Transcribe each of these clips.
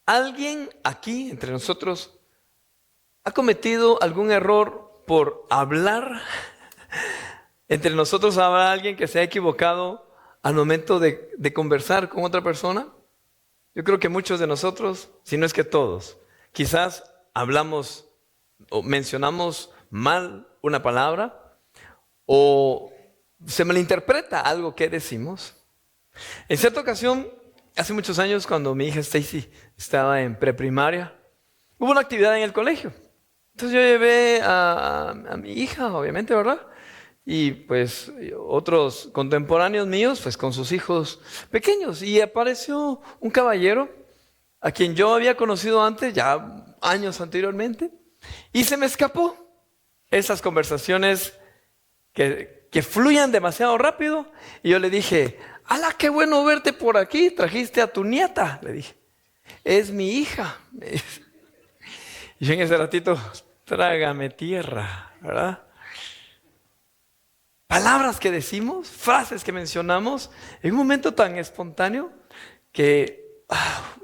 ¿Alguien aquí entre nosotros ha cometido algún error por hablar? ¿Entre nosotros habrá alguien que se ha equivocado al momento de conversar con otra persona? Yo creo que muchos de nosotros, si no es que todos, quizás hablamos o mencionamos mal una palabra o se malinterpreta algo que decimos. En cierta ocasión, hace muchos años, cuando mi hija Stacy estaba en preprimaria, hubo una actividad en el colegio. Entonces yo llevé a mi hija, obviamente, ¿verdad? Y pues otros contemporáneos míos, pues con sus hijos pequeños. Y apareció un caballero a quien yo había conocido antes, ya años anteriormente, y se me escapó. Esas conversaciones que fluyan demasiado rápido. Y yo le dije, ¡hala, qué bueno verte por aquí! Trajiste a tu nieta, le dije. Es mi hija. Y yo en ese ratito, trágame tierra, ¿verdad? Palabras que decimos, frases que mencionamos, en un momento tan espontáneo que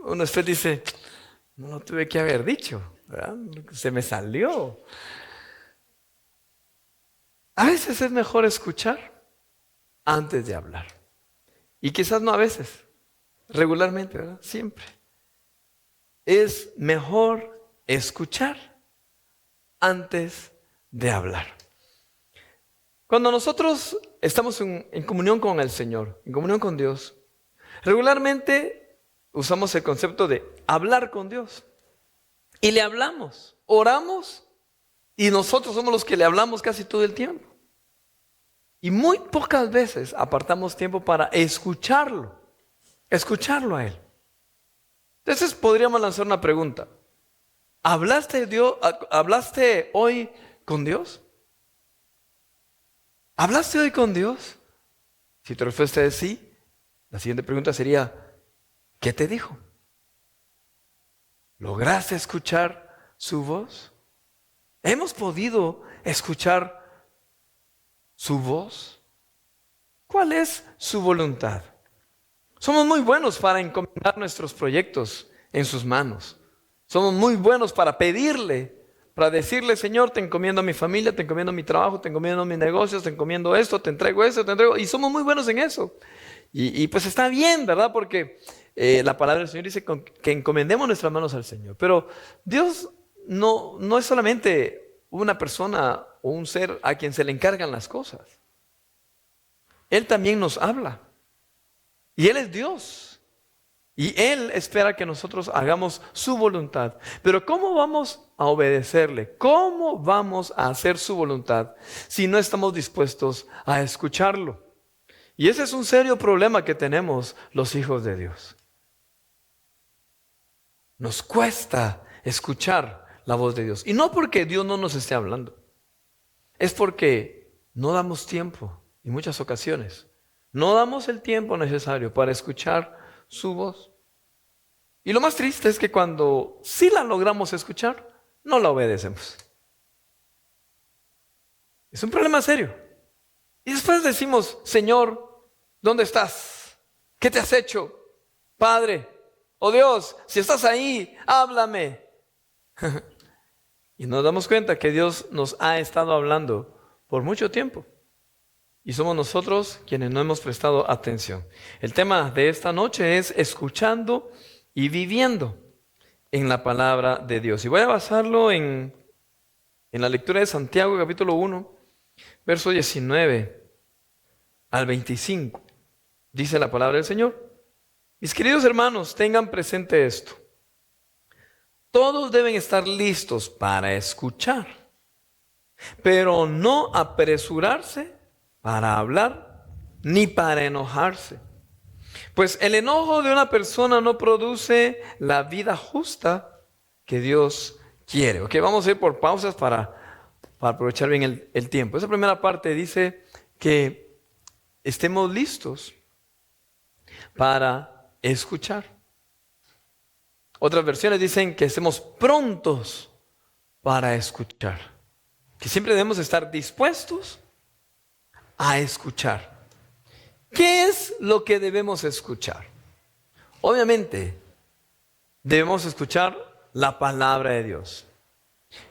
uno después dice, no lo tuve que haber dicho, ¿verdad? Se me salió. A veces es mejor escuchar antes de hablar. Y quizás no a veces, regularmente, ¿verdad? Siempre. Es mejor escuchar antes de hablar. Cuando nosotros estamos en comunión con el Señor, en comunión con Dios, regularmente usamos el concepto de hablar con Dios. Y le hablamos, oramos, y nosotros somos los que le hablamos casi todo el tiempo. Y muy pocas veces apartamos tiempo para escucharlo a Él. Entonces podríamos lanzar una pregunta. ¿Hablaste hoy con Dios? ¿Hablaste hoy con Dios? Si tu respuesta es sí, la siguiente pregunta sería, ¿qué te dijo? ¿Lograste escuchar su voz? ¿Hemos podido escuchar su voz? ¿Cuál es su voluntad? Somos muy buenos para encomendar nuestros proyectos en sus manos. Somos muy buenos para pedirle, para decirle, Señor, te encomiendo a mi familia, te encomiendo mi trabajo, te encomiendo mis negocios, te encomiendo esto, te entrego esto, te entrego. Y somos muy buenos en eso. Y pues está bien, ¿verdad? Porque la palabra del Señor dice que encomendemos nuestras manos al Señor. Pero Dios no es solamente una persona o un ser a quien se le encargan las cosas. Él también nos habla. Y Él es Dios. Y Él espera que nosotros hagamos su voluntad. Pero ¿cómo vamos a obedecerle? ¿Cómo vamos a hacer su voluntad si no estamos dispuestos a escucharlo? Y ese es un serio problema que tenemos los hijos de Dios. Nos cuesta escuchar la voz de Dios. Y no porque Dios no nos esté hablando. Es porque no damos tiempo, en muchas ocasiones. No damos el tiempo necesario para escuchar su voz. Y lo más triste es que cuando sí la logramos escuchar, no la obedecemos. Es un problema serio. Y después decimos, Señor, ¿dónde estás? ¿Qué te has hecho? Padre, oh Dios, si estás ahí, háblame. Y nos damos cuenta que Dios nos ha estado hablando por mucho tiempo. Y somos nosotros quienes no hemos prestado atención. El tema de esta noche es escuchando y viviendo en la palabra de Dios. Y voy a basarlo en la lectura de Santiago, capítulo 1, verso 19 al 25. Dice la palabra del Señor. Mis queridos hermanos, tengan presente esto. Todos deben estar listos para escuchar, pero no apresurarse para hablar ni para enojarse. Pues el enojo de una persona no produce la vida justa que Dios quiere. Ok, vamos a ir por pausas para aprovechar bien el tiempo. Esa primera parte dice que estemos listos para escuchar. Otras versiones dicen que estemos prontos para escuchar. Que siempre debemos estar dispuestos a escuchar. ¿Qué es lo que debemos escuchar? Obviamente, debemos escuchar la palabra de Dios.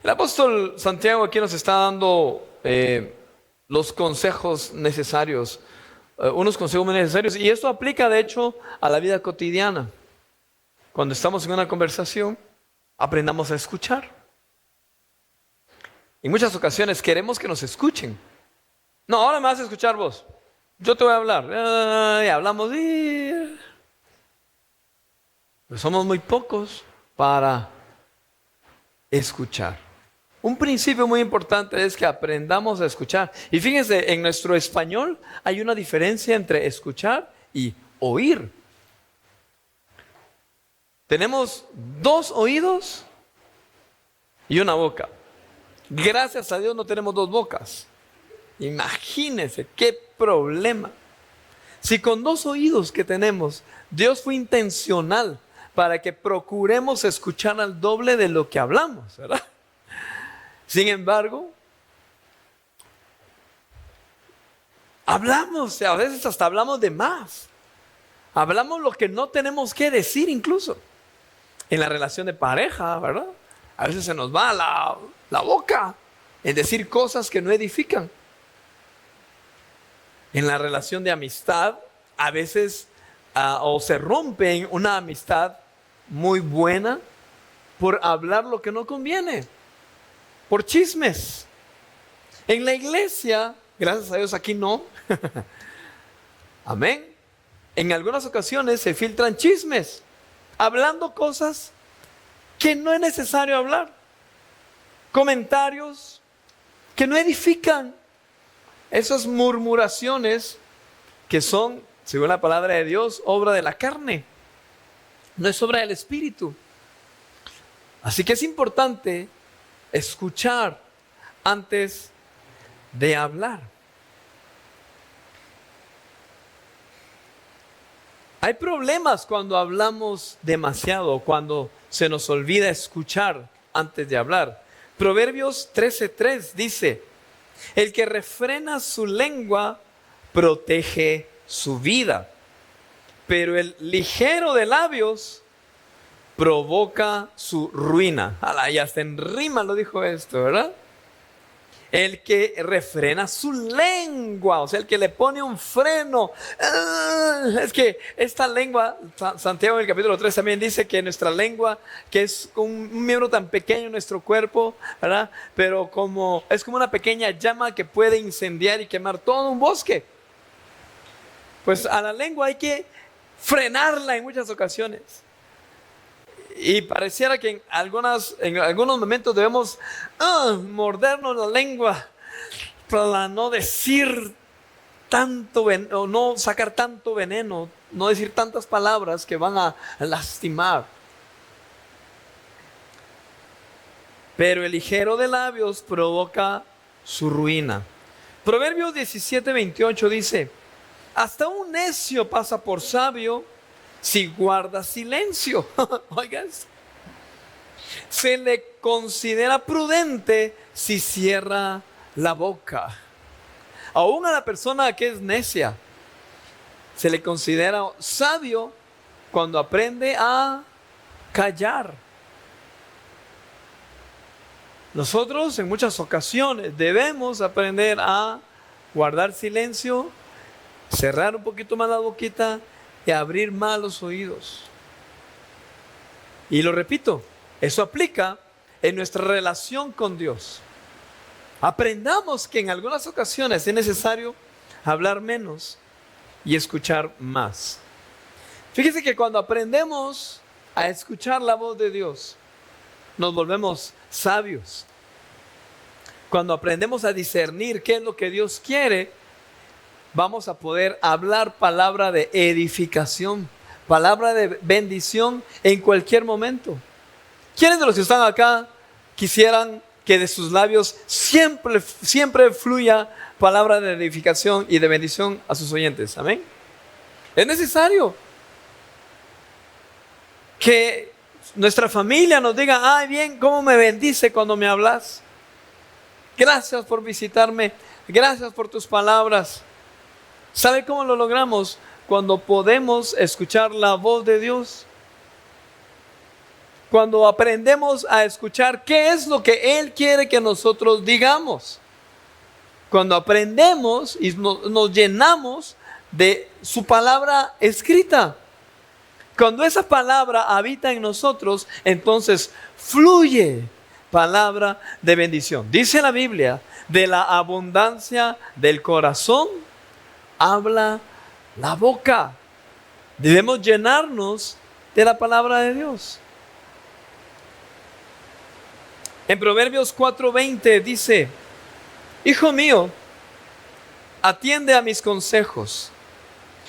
El apóstol Santiago aquí nos está dando los consejos necesarios, unos consejos muy necesarios, y esto aplica de hecho a la vida cotidiana. Cuando estamos en una conversación, aprendamos a escuchar. En muchas ocasiones queremos que nos escuchen. No, ahora me vas a escuchar vos. Yo te voy a hablar. Y hablamos. Pero somos muy pocos para escuchar. Un principio muy importante es que aprendamos a escuchar. Y fíjense, en nuestro español hay una diferencia entre escuchar y oír. Tenemos 2 oídos y una boca. Gracias a Dios no tenemos 2 bocas. Imagínense qué problema. Si con 2 oídos que tenemos, Dios fue intencional para que procuremos escuchar al doble de lo que hablamos, ¿verdad? Sin embargo, hablamos, a veces hasta hablamos de más. Hablamos lo que no tenemos que decir incluso. En la relación de pareja, ¿verdad? A veces se nos va la boca en decir cosas que no edifican. En la relación de amistad, a veces o se rompe una amistad muy buena por hablar lo que no conviene, por chismes. En la iglesia, gracias a Dios aquí no, amén. En algunas ocasiones se filtran chismes, hablando cosas que no es necesario hablar, comentarios que no edifican, esas murmuraciones que son, según la palabra de Dios, obra de la carne, no es obra del Espíritu. Así que es importante escuchar antes de hablar. Hay problemas cuando hablamos demasiado, cuando se nos olvida escuchar antes de hablar. Proverbios 13:3 dice: el que refrena su lengua protege su vida, pero el ligero de labios provoca su ruina. Y hasta en rima lo dijo esto, ¿verdad? El que refrena su lengua, o sea, el que le pone un freno. Es que esta lengua, Santiago en el capítulo 3 también dice que nuestra lengua, que es un miembro tan pequeño en nuestro cuerpo, ¿verdad? Pero es como una pequeña llama que puede incendiar y quemar todo un bosque. Pues a la lengua hay que frenarla en muchas ocasiones. Y pareciera que en algunos momentos debemos mordernos la lengua para no decir tanto veneno, no sacar tanto veneno, no decir tantas palabras que van a lastimar. Pero el ligero de labios provoca su ruina. Proverbios 17:28 dice: hasta un necio pasa por sabio si guarda silencio. Oigas, se le considera prudente si cierra la boca. Aún a la persona que es necia se le considera sabio cuando aprende a callar. Nosotros en muchas ocasiones debemos aprender a guardar silencio, cerrar un poquito más la boquita y abrir más los oídos. Y lo repito, eso aplica en nuestra relación con Dios. Aprendamos que en algunas ocasiones es necesario hablar menos y escuchar más. Fíjese que cuando aprendemos a escuchar la voz de Dios, nos volvemos sabios. Cuando aprendemos a discernir qué es lo que Dios quiere, vamos a poder hablar palabra de edificación, palabra de bendición en cualquier momento. ¿Quiénes de los que están acá quisieran que de sus labios siempre fluya palabra de edificación y de bendición a sus oyentes? Amén. Es necesario que nuestra familia nos diga: ay, bien, cómo me bendice cuando me hablas. Gracias por visitarme, gracias por tus palabras. ¿Sabe cómo lo logramos? Cuando podemos escuchar la voz de Dios. cuando aprendemos a escuchar qué es lo que Él quiere que nosotros digamos. Cuando aprendemos y nos llenamos de su palabra escrita. Cuando esa palabra habita en nosotros, entonces fluye palabra de bendición. Dice la Biblia, de la abundancia del corazón habla la boca. Debemos llenarnos de la palabra de Dios. En Proverbios 4:20 dice: Hijo mío, atiende a mis consejos.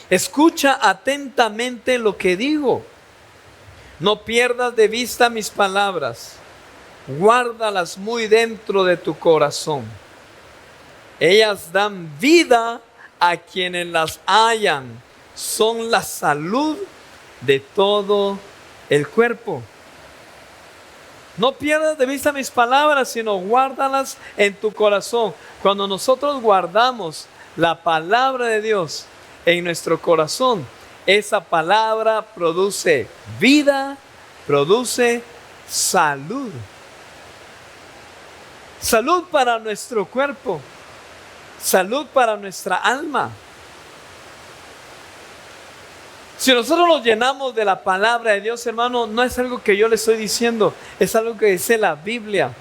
Escucha atentamente lo que digo. No pierdas de vista mis palabras. Guárdalas muy dentro de tu corazón. Ellas dan vida a quienes las hallan. Son la salud de todo el cuerpo. No pierdas de vista mis palabras, sino guárdalas en tu corazón. Cuando nosotros guardamos la palabra de Dios en nuestro corazón, esa palabra produce vida, produce salud. Salud para nuestro cuerpo, salud para nuestra alma. Si nosotros nos llenamos de la palabra de Dios, hermano, no es algo que yo le estoy diciendo, es algo que dice la Biblia.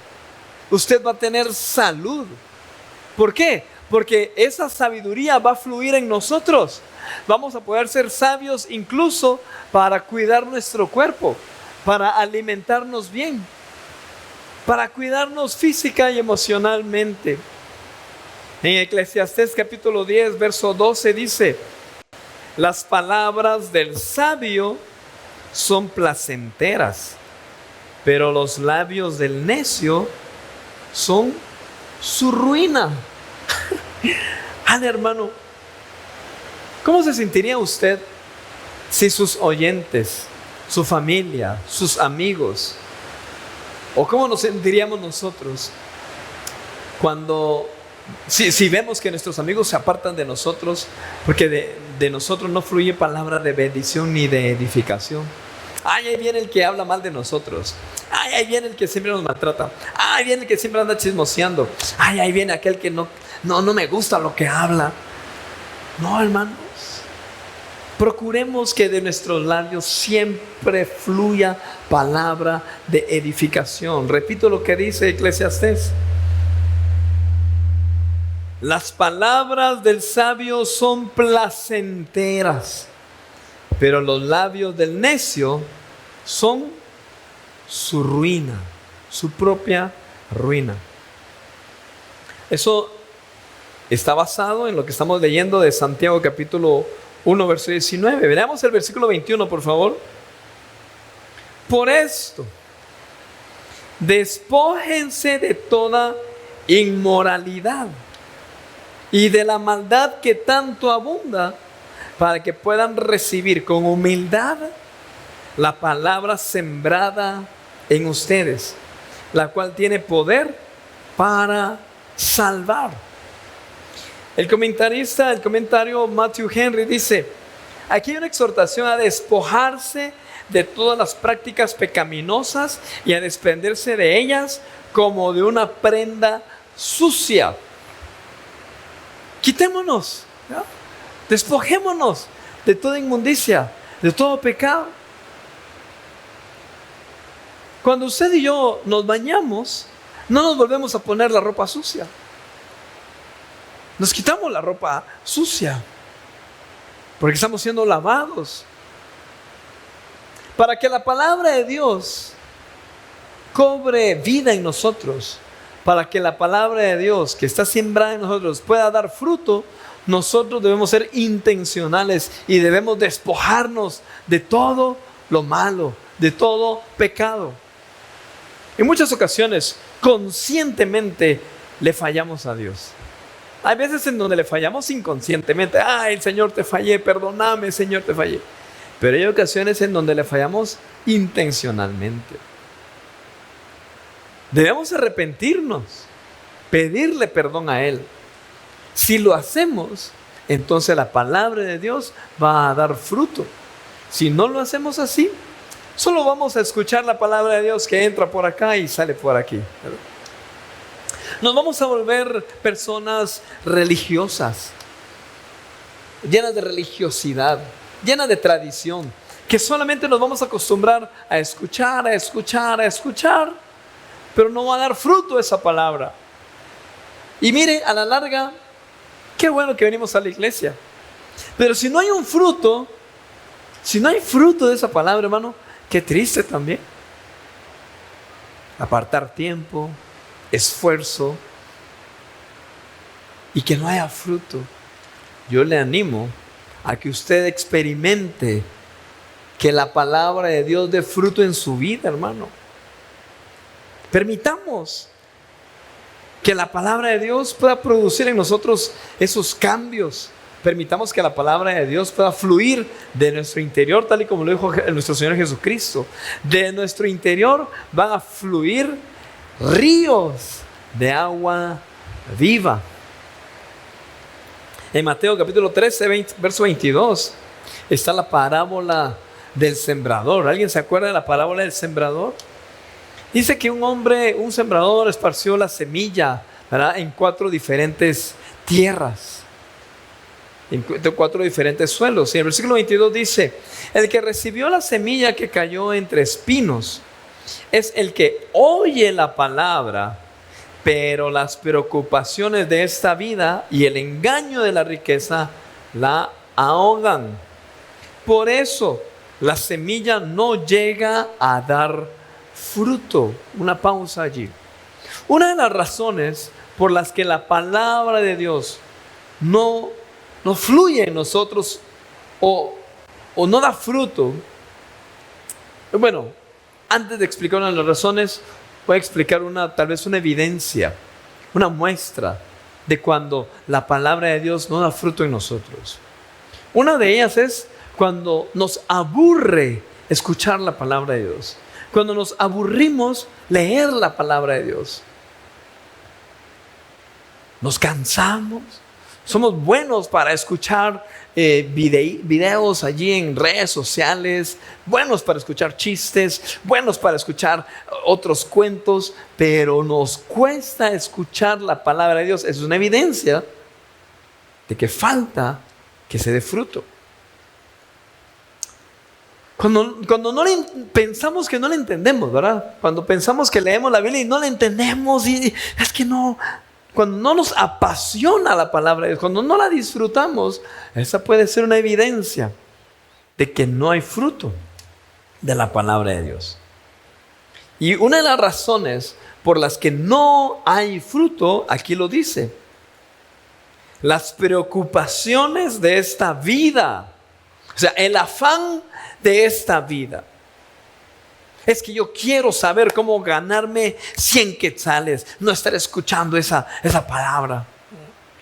Usted va a tener salud. ¿Por qué? Porque esa sabiduría va a fluir en nosotros. Vamos a poder ser sabios incluso para cuidar nuestro cuerpo, para alimentarnos bien, para cuidarnos física y emocionalmente. En Eclesiastés capítulo 10, verso 12 dice: las palabras del sabio son placenteras, pero los labios del necio son su ruina. Hermano, ¿cómo se sentiría usted si sus oyentes, su familia, sus amigos, o cómo nos sentiríamos nosotros cuando si vemos que nuestros amigos se apartan de nosotros porque de nosotros no fluye palabra de bendición ni de edificación? Ahí viene el que habla mal de nosotros. Ahí viene el que siempre nos maltrata. Ahí viene el que siempre anda chismoseando. Ahí viene aquel que no me gusta lo que habla. No, hermanos, procuremos que de nuestros labios siempre fluya palabra de edificación. Repito lo que dice Eclesiastés: las palabras del sabio son placenteras, pero los labios del necio son su ruina, su propia ruina. Eso está basado en lo que estamos leyendo de Santiago capítulo 1, verso 19. Veamos el versículo 21, por favor. Por esto, despójense de toda inmoralidad y de la maldad que tanto abunda, para que puedan recibir con humildad la palabra sembrada en ustedes, la cual tiene poder para salvar. El comentario Matthew Henry dice: aquí hay una exhortación a despojarse de todas las prácticas pecaminosas y a desprenderse de ellas como de una prenda sucia. Quitémonos, ¿no? Despojémonos de toda inmundicia, de todo pecado. Cuando usted y yo nos bañamos, no nos volvemos a poner la ropa sucia. Nos quitamos la ropa sucia porque estamos siendo lavados. Para que la palabra de Dios cobre vida en nosotros, para que la palabra de Dios que está sembrada en nosotros pueda dar fruto, nosotros debemos ser intencionales y debemos despojarnos de todo lo malo, de todo pecado. En muchas ocasiones, conscientemente le fallamos a Dios. Hay veces en donde le fallamos inconscientemente. Ay, Señor, te fallé, perdóname, Señor, te fallé. Pero hay ocasiones en donde le fallamos intencionalmente. Debemos arrepentirnos, pedirle perdón a Él. Si lo hacemos, entonces la palabra de Dios va a dar fruto. Si no lo hacemos así, Solo vamos a escuchar la palabra de Dios que entra por acá y sale por aquí, ¿verdad? Nos vamos a volver personas religiosas, llenas de religiosidad, llenas de tradición, que solamente nos vamos a acostumbrar a escuchar, pero no va a dar fruto esa palabra. Y mire, a la larga, qué bueno que venimos a la iglesia, pero si no hay un fruto, si no hay fruto de esa palabra, hermano, qué triste también. Apartar tiempo, esfuerzo y que no haya fruto. Yo le animo a que usted experimente que la palabra de Dios dé fruto en su vida, hermano. Permitamos que la palabra de Dios pueda producir en nosotros esos cambios. Permitamos que la palabra de Dios pueda fluir de nuestro interior, tal y como lo dijo nuestro Señor Jesucristo. De nuestro interior van a fluir ríos de agua viva. En Mateo capítulo 13, verso 22, está la parábola del sembrador. ¿Alguien se acuerda de la parábola del sembrador? Dice que un sembrador esparció la semilla, ¿verdad?, en 4 diferentes tierras, en 4 diferentes suelos. Y el versículo 22 dice: el que recibió la semilla que cayó entre espinos es el que oye la palabra, pero las preocupaciones de esta vida y el engaño de la riqueza la ahogan. Por eso la semilla no llega a dar fruto. Una pausa allí. Una de las razones por las que la palabra de Dios no fluye en nosotros o no da fruto. Bueno, antes de explicar una de las razones, voy a explicar tal vez una evidencia, una muestra de cuando la palabra de Dios no da fruto en nosotros. Una de ellas es cuando nos aburre escuchar la palabra de Dios, cuando nos aburrimos leer la palabra de Dios. Nos cansamos. Somos buenos para escuchar videos allí en redes sociales, buenos para escuchar chistes, buenos para escuchar otros cuentos, pero nos cuesta escuchar la palabra de Dios. Es una evidencia de que falta que se dé fruto. Cuando pensamos que no le entendemos, ¿verdad? Cuando pensamos que leemos la Biblia y no la entendemos, y es que no. Cuando no nos apasiona la palabra de Dios, cuando no la disfrutamos, esa puede ser una evidencia de que no hay fruto de la palabra de Dios. Y una de las razones por las que no hay fruto, aquí lo dice: las preocupaciones de esta vida, o sea, el afán de esta vida. Es que yo quiero saber cómo ganarme 100 quetzales, no estar escuchando esa palabra.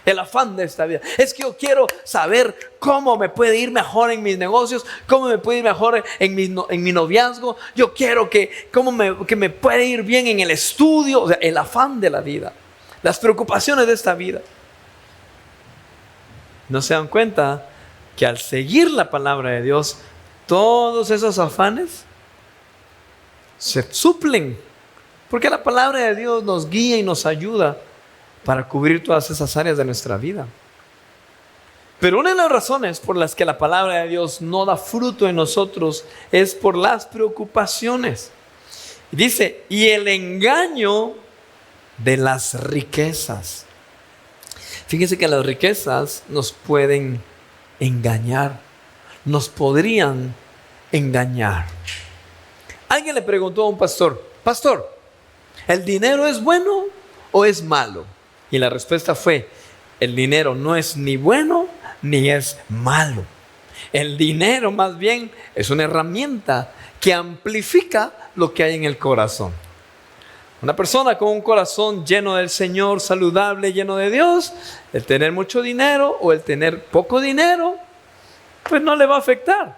El afán de esta vida. Es que yo quiero saber cómo me puede ir mejor en mis negocios, cómo me puede ir mejor en mi noviazgo. Yo quiero que me puede ir bien en el estudio. O sea, el afán de la vida, las preocupaciones de esta vida. ¿No se dan cuenta que al seguir la palabra de Dios, todos esos afanes se suplen? Porque la palabra de Dios nos guía y nos ayuda para cubrir todas esas áreas de nuestra vida. Pero una de las razones por las que la palabra de Dios no da fruto en nosotros es por las preocupaciones. Dice: y el engaño de las riquezas. Fíjense que las riquezas nos pueden engañar, nos podrían engañar. Alguien le preguntó a un pastor: pastor, ¿el dinero es bueno o es malo? Y la respuesta fue: el dinero no es ni bueno ni es malo. El dinero más bien es una herramienta que amplifica lo que hay en el corazón. Una persona con un corazón lleno del Señor, saludable, lleno de Dios, el tener mucho dinero o el tener poco dinero, pues no le va a afectar.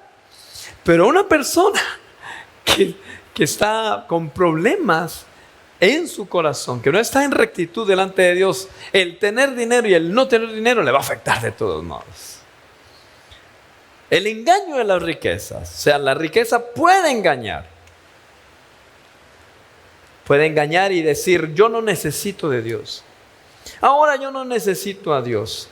Pero una persona que está con problemas en su corazón, que no está en rectitud delante de Dios, el tener dinero y el no tener dinero le va a afectar de todos modos. El engaño de las riquezas. O sea, la riqueza puede engañar. Puede engañar y decir, yo no necesito de Dios. Ahora yo no necesito a Dios.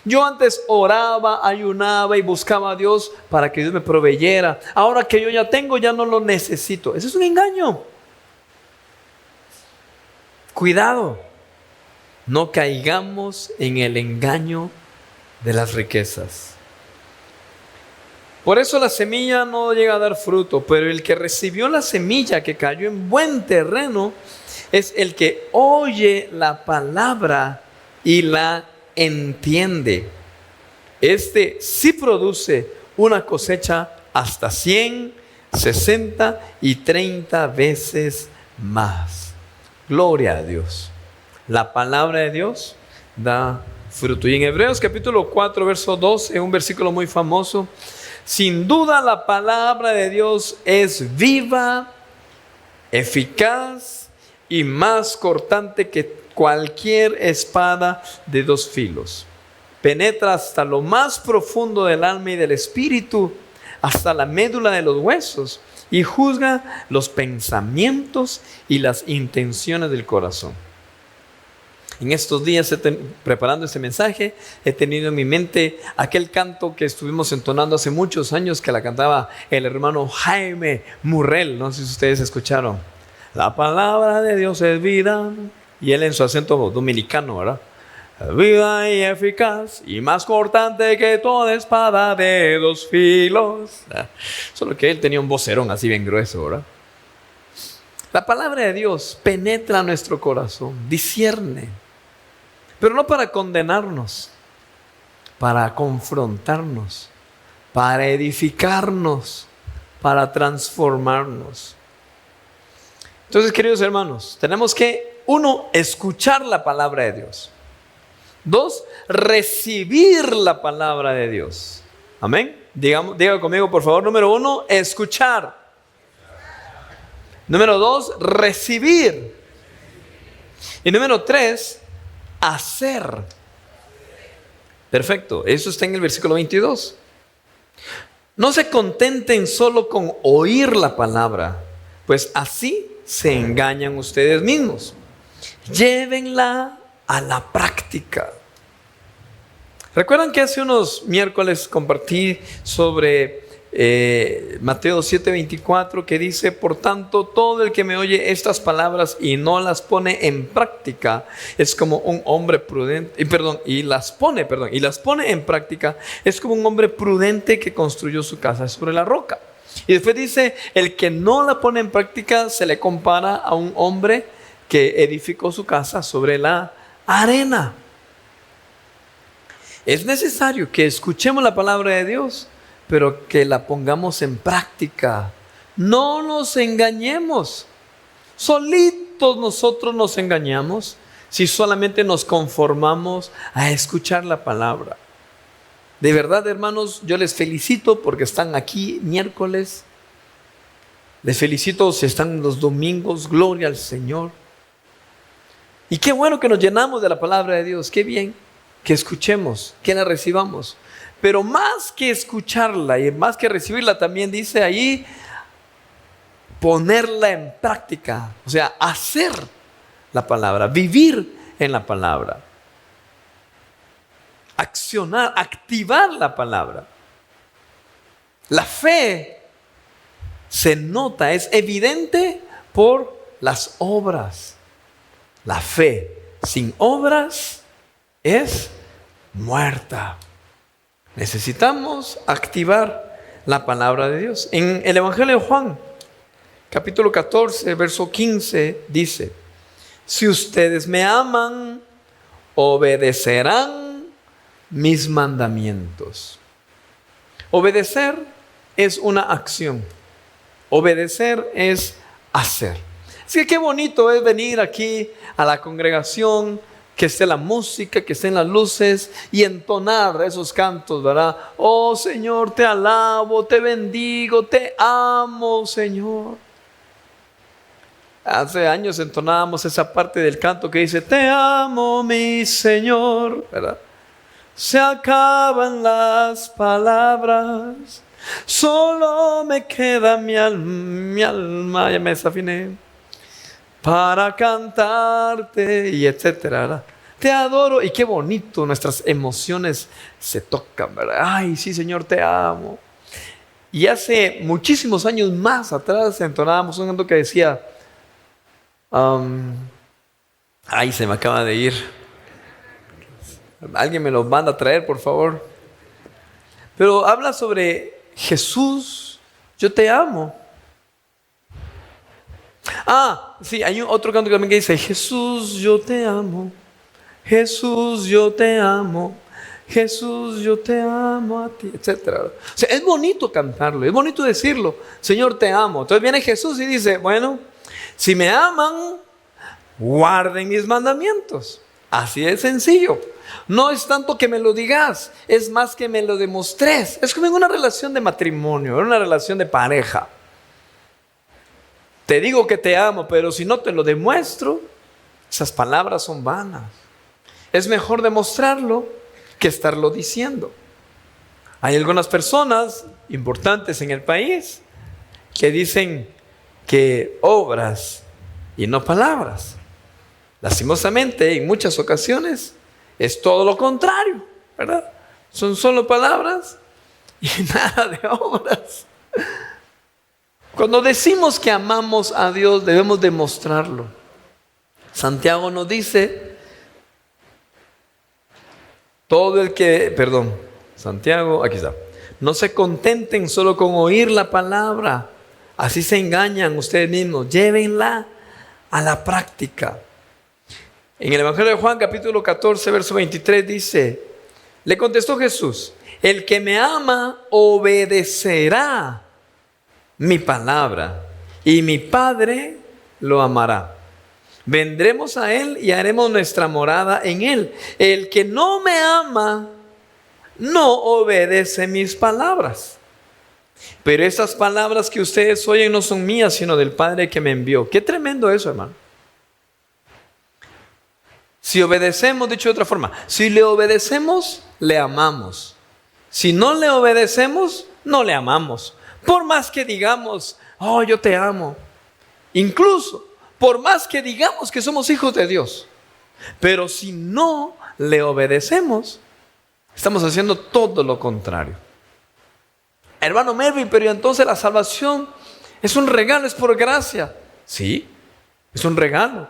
Yo antes oraba, ayunaba y buscaba a Dios para que Dios me proveyera. Ahora que yo ya tengo, ya no lo necesito. Eso es un engaño. Cuidado. No caigamos en el engaño de las riquezas. Por eso la semilla no llega a dar fruto, pero el que recibió la semilla que cayó en buen terreno es el que oye la palabra y la entiende. Este sí produce una cosecha hasta 100, 60 y 30 veces más. Gloria a Dios. La palabra de Dios da fruto. Y en Hebreos capítulo 4, verso 12, un versículo muy famoso. Sin duda la palabra de Dios es viva, eficaz y más cortante que cualquier espada de 2 filos. Penetra hasta lo más profundo del alma y del espíritu, hasta la médula de los huesos, y juzga los pensamientos y las intenciones del corazón. En estos días, preparando este mensaje, he tenido en mi mente aquel canto que estuvimos entonando hace muchos años, que la cantaba el hermano Jaime Murrell. No sé si ustedes escucharon. La palabra de Dios es vida. Y él en su acento dominicano, ¿verdad? Vida y eficaz y más cortante que toda espada de 2 filos. Solo que él tenía un vocerón así bien grueso, ¿verdad? La palabra de Dios penetra nuestro corazón, discierne, pero no para condenarnos, para confrontarnos, para edificarnos, para transformarnos. Entonces, queridos hermanos, tenemos que, 1, escuchar la palabra de Dios. 2, recibir la palabra de Dios. Amén. Diga conmigo, por favor. Número 1, escuchar. Número 2, recibir. Y número 3, hacer. Perfecto. Eso está en el versículo 22. No se contenten solo con oír la palabra, pues así se engañan ustedes mismos. Llévenla a la práctica. ¿Recuerdan que hace unos miércoles compartí sobre Mateo 7:24, que dice: por tanto, todo el que me oye estas palabras y no las pone en práctica es como un hombre prudente, y las pone en práctica, es como un hombre prudente que construyó su casa sobre la roca. Y después dice: el que no la pone en práctica se le compara a un hombre que edificó su casa sobre la arena. Es necesario que escuchemos la palabra de Dios, pero que la pongamos en práctica. No nos engañemos. Solitos nosotros nos engañamos si solamente nos conformamos a escuchar la palabra. De verdad, hermanos, yo les felicito porque están aquí miércoles. Les felicito si están los domingos. Gloria al Señor. Y qué bueno que nos llenamos de la palabra de Dios. Qué bien que escuchemos, que la recibamos. Pero más que escucharla y más que recibirla, también dice ahí ponerla en práctica. O sea, hacer la palabra, vivir en la palabra, accionar, activar la palabra. La fe se nota, es evidente por las obras. La fe sin obras es muerta. Necesitamos activar la palabra de Dios. En el Evangelio de Juan, capítulo 14, verso 15, dice: si ustedes me aman, obedecerán mis mandamientos. Obedecer es una acción. Obedecer es hacer. Así que qué bonito es venir aquí a la congregación, que esté la música, que estén las luces y entonar esos cantos, ¿verdad? Oh Señor, te alabo, te bendigo, te amo, Señor. Hace años entonábamos esa parte del canto que dice: te amo, mi Señor, ¿verdad? se acaban las palabras, solo me queda mi alma, ya me desafiné, para cantarte y etcétera, ¿verdad? Te adoro. Y qué bonito, nuestras emociones se tocan, ¿verdad? Ay, sí, Señor, te amo. Y hace muchísimos años más atrás entonábamos un canto que decía, ay, se me acaba de ir. Alguien me lo manda a traer, por favor. Pero habla sobre Jesús, yo te amo. Sí, hay otro canto también que dice, Jesús, yo te amo. Jesús, yo te amo. Jesús, yo te amo a ti, etcétera. O sea, es bonito cantarlo, es bonito decirlo, Señor, te amo. Entonces viene Jesús y dice, bueno, si me aman, guarden mis mandamientos. Así de sencillo. No es tanto que me lo digas, es más que me lo demostres. Es como en una relación de matrimonio, en una relación de pareja. Te digo que te amo, pero si no te lo demuestro, esas palabras son vanas. Es mejor demostrarlo que estarlo diciendo. Hay algunas personas importantes en el país que dicen que obras y no palabras. Lastimosamente, en muchas ocasiones es todo lo contrario, ¿verdad? Son solo palabras y nada de obras. Cuando decimos que amamos a Dios, debemos demostrarlo. Santiago nos dice, Santiago, aquí está. No se contenten solo con oír la palabra, así se engañan ustedes mismos. Llévenla a la práctica. En el Evangelio de Juan, capítulo 14, verso 23 dice, le contestó Jesús, el que me ama obedecerá mi palabra, y mi Padre lo amará. Vendremos a Él y haremos nuestra morada en Él. El que no me ama, no obedece mis palabras. Pero esas palabras que ustedes oyen no son mías, sino del Padre que me envió. Qué tremendo eso, hermano. Si obedecemos, dicho de otra forma, si le obedecemos, le amamos. Si no le obedecemos, no le amamos. Por más que digamos, oh, yo te amo. Incluso, por más que digamos que somos hijos de Dios. Pero si no le obedecemos, estamos haciendo todo lo contrario. Hermano Melvin, pero entonces la salvación es un regalo, es por gracia. Sí, es un regalo.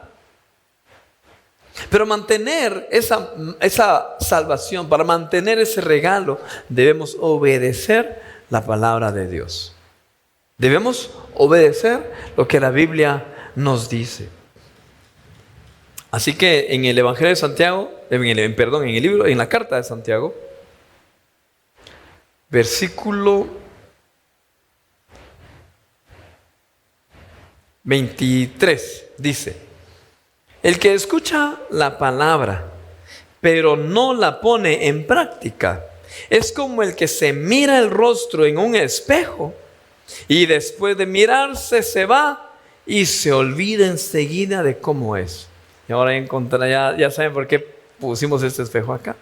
Pero mantener esa salvación, para mantener ese regalo, debemos obedecer la palabra de Dios. Debemos obedecer lo que la Biblia nos dice. Así que en el Evangelio de Santiago, en la carta de Santiago, versículo 23, dice, el que escucha la palabra, pero no la pone en práctica, es como el que se mira el rostro en un espejo y después de mirarse se va y se olvida enseguida de cómo es. Y ahora ya saben por qué pusimos este espejo acá.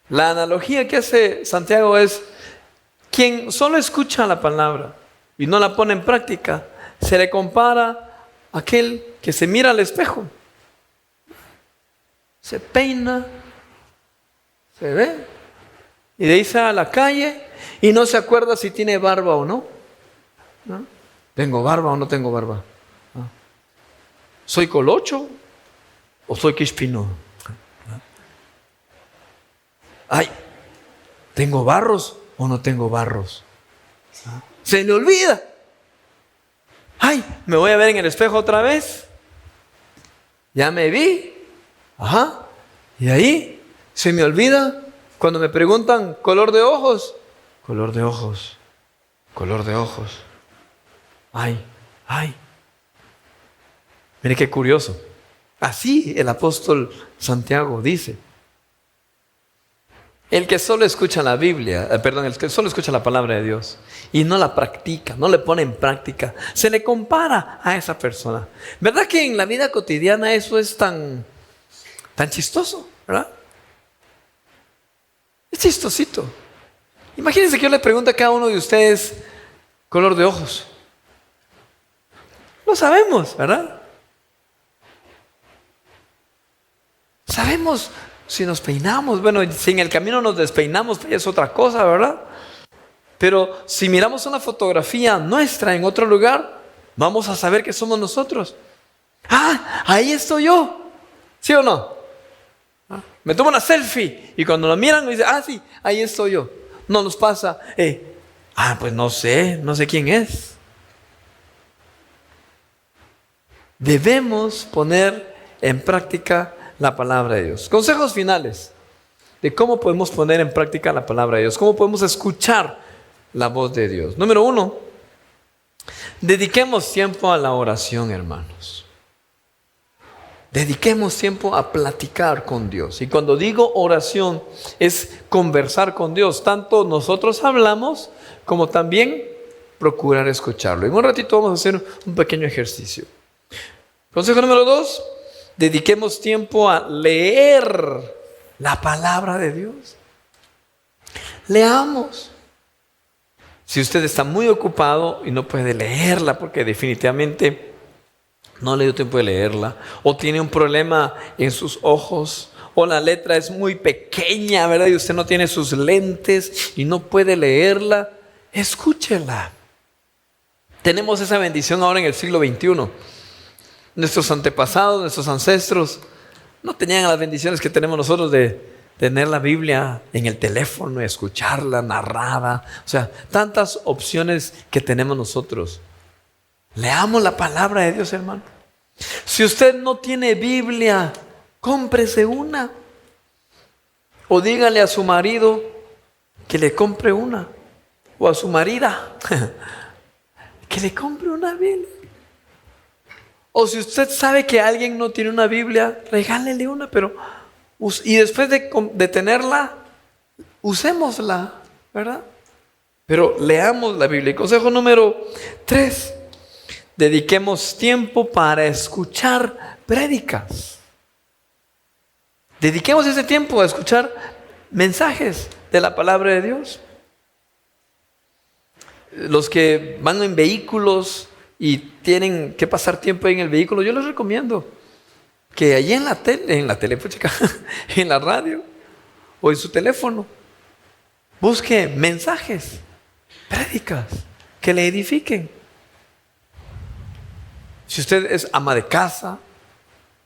La analogía que hace Santiago es, quien solo escucha la palabra y no la pone en práctica, se le compara a aquel que se mira al espejo, se peina, se ve, y de ahí sale a la calle y no se acuerda si tiene barba o no. ¿No? ¿Tengo barba o no tengo barba? ¿No? ¿Soy colocho o soy quispino? Ay, ¿tengo barros o no tengo barros? ¿No? Se le olvida. Ay, me voy a ver en el espejo otra vez. Ya me vi. Ajá. Y ahí se me olvida cuando me preguntan color de ojos. Color de ojos. Color de ojos. Ay. Mire qué curioso. Así el apóstol Santiago dice. El que solo escucha la Biblia, el que solo escucha la palabra de Dios y no la practica, no le pone en práctica, se le compara a esa persona. ¿Verdad que en la vida cotidiana eso es tan chistoso? ¿verdad? Es chistosito. Imagínense que yo le pregunto a cada uno de ustedes color de ojos. Lo sabemos, ¿verdad? Sabemos si nos peinamos. Bueno, si en el camino nos despeinamos, pues es otra cosa, ¿verdad? Pero si miramos una fotografía nuestra en otro lugar, vamos a saber que somos nosotros. Ah, ahí estoy yo. ¿Sí o no? Me tomo una selfie y cuando la miran me dicen, ah, sí, ahí estoy yo. No nos pasa, pues no sé quién es. Debemos poner en práctica la palabra de Dios. Consejos finales de cómo podemos poner en práctica la palabra de Dios. Cómo podemos escuchar la voz de Dios. Número 1, dediquemos tiempo a la oración, hermanos. Dediquemos tiempo a platicar con Dios. Y cuando digo oración, es conversar con Dios. Tanto nosotros hablamos, como también procurar escucharlo. En un ratito vamos a hacer un pequeño ejercicio. Consejo número 2, dediquemos tiempo a leer la palabra de Dios. Leamos. Si usted está muy ocupado y no puede leerla porque definitivamente no le dio tiempo de leerla, o tiene un problema en sus ojos, o la letra es muy pequeña, ¿verdad? Y usted no tiene sus lentes y no puede leerla, escúchela. Tenemos esa bendición ahora en el siglo XXI. Nuestros antepasados, nuestros ancestros, no tenían las bendiciones que tenemos nosotros de tener la Biblia en el teléfono, escucharla narrada. O sea, tantas opciones que tenemos nosotros. Leamos la palabra de Dios, hermano. Si usted no tiene Biblia, cómprese una. O dígale a su marido que le compre una. O a su marida que le compre una Biblia. O si usted sabe que alguien no tiene una Biblia, regálele una, y después de tenerla, usémosla, ¿verdad? Pero leamos la Biblia. Y consejo número 3, dediquemos tiempo para escuchar prédicas. Dediquemos ese tiempo a escuchar mensajes de la palabra de Dios. Los que van en vehículos y tienen que pasar tiempo ahí en el vehículo, yo les recomiendo que allí en la tele, pues, chica, en la radio o en su teléfono, busque mensajes, prédicas que le edifiquen. Si usted es ama de casa,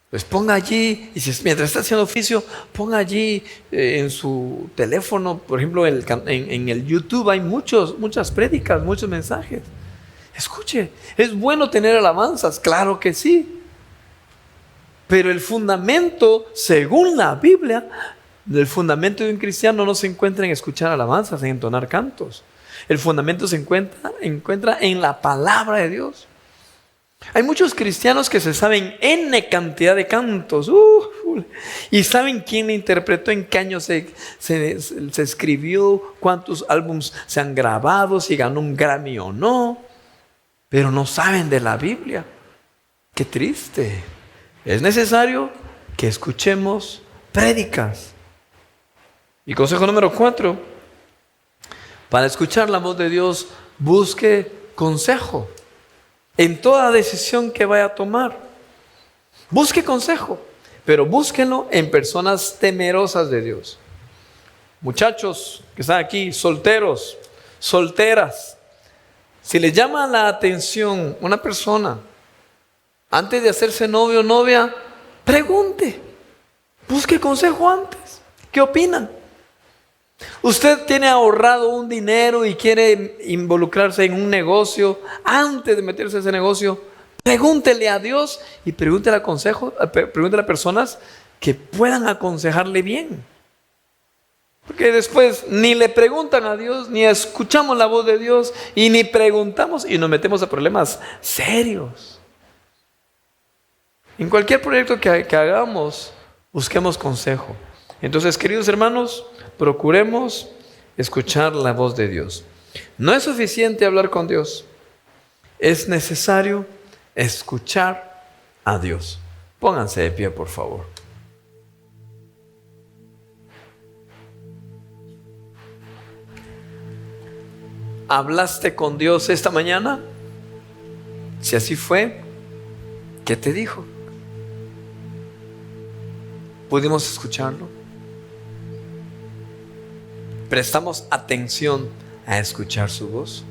pues ponga allí, y mientras está haciendo oficio, ponga allí en su teléfono, por ejemplo, en el YouTube hay muchas prédicas, muchos mensajes. Escuche, ¿es bueno tener alabanzas? Claro que sí. Pero el fundamento, según la Biblia, el fundamento de un cristiano no se encuentra en escuchar alabanzas, en entonar cantos. El fundamento se encuentra en la palabra de Dios. Hay muchos cristianos que se saben N cantidad de cantos y saben quién le interpretó, en qué año se escribió, cuántos álbumes se han grabado, si ganó un Grammy o no, pero no saben de la Biblia. Qué triste. Es necesario que escuchemos prédicas. Y consejo número 4, para escuchar la voz de Dios, busque consejo en toda decisión que vaya a tomar. Busque consejo, pero búsquenlo en personas temerosas de Dios. Muchachos que están aquí, solteros, solteras, si les llama la atención una persona, antes de hacerse novio o novia, pregunte, busque consejo antes. ¿Qué opinan? Usted tiene ahorrado un dinero y quiere involucrarse en un negocio. Antes de meterse en ese negocio, pregúntele a Dios y pregúntele a personas que puedan aconsejarle bien. Porque después ni le preguntan a Dios, ni escuchamos la voz de Dios, y ni preguntamos y nos metemos a problemas serios. En cualquier proyecto que hagamos, busquemos consejo. Entonces, queridos hermanos, procuremos escuchar la voz de Dios. No es suficiente hablar con Dios. Es necesario escuchar a Dios. Pónganse de pie, por favor. ¿Hablaste con Dios esta mañana? Si así fue, ¿qué te dijo? ¿Pudimos escucharlo? ¿Prestamos atención a escuchar su voz?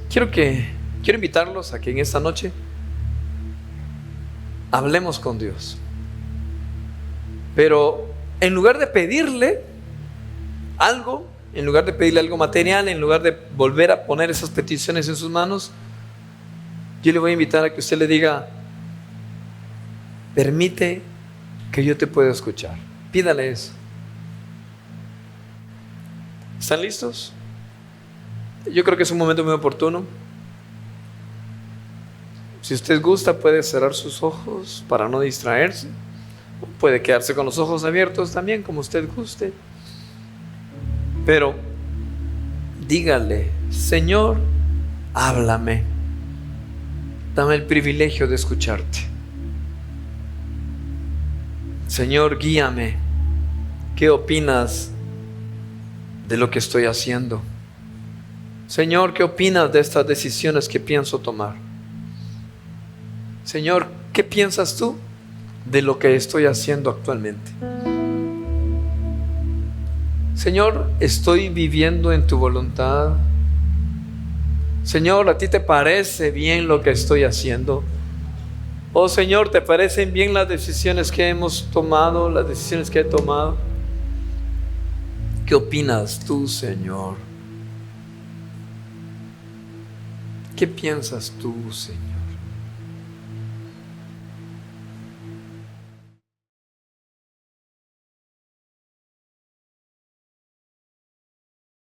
Quiero invitarlos a que en esta noche hablemos con Dios. Pero en lugar de pedirle algo, en lugar de pedirle algo material, en lugar de volver a poner esas peticiones en sus manos, yo le voy a invitar a que usted le diga: permite que yo te pueda escuchar. Pídale eso. ¿Están listos? Yo creo que es un momento muy oportuno. Si usted gusta, puede cerrar sus ojos para no distraerse. Puede quedarse con los ojos abiertos también, como usted guste. Pero dígale: Señor, háblame. Dame el privilegio de escucharte. Señor, guíame. ¿Qué opinas de lo que estoy haciendo? Señor, ¿qué opinas de estas decisiones que pienso tomar? Señor, ¿qué piensas tú de lo que estoy haciendo actualmente? Señor, ¿estoy viviendo en tu voluntad? Señor, ¿a ti te parece bien lo que estoy haciendo? Oh Señor, ¿te parecen bien las decisiones que hemos tomado, las decisiones que he tomado? ¿Qué opinas tú, Señor? ¿Qué piensas tú, Señor?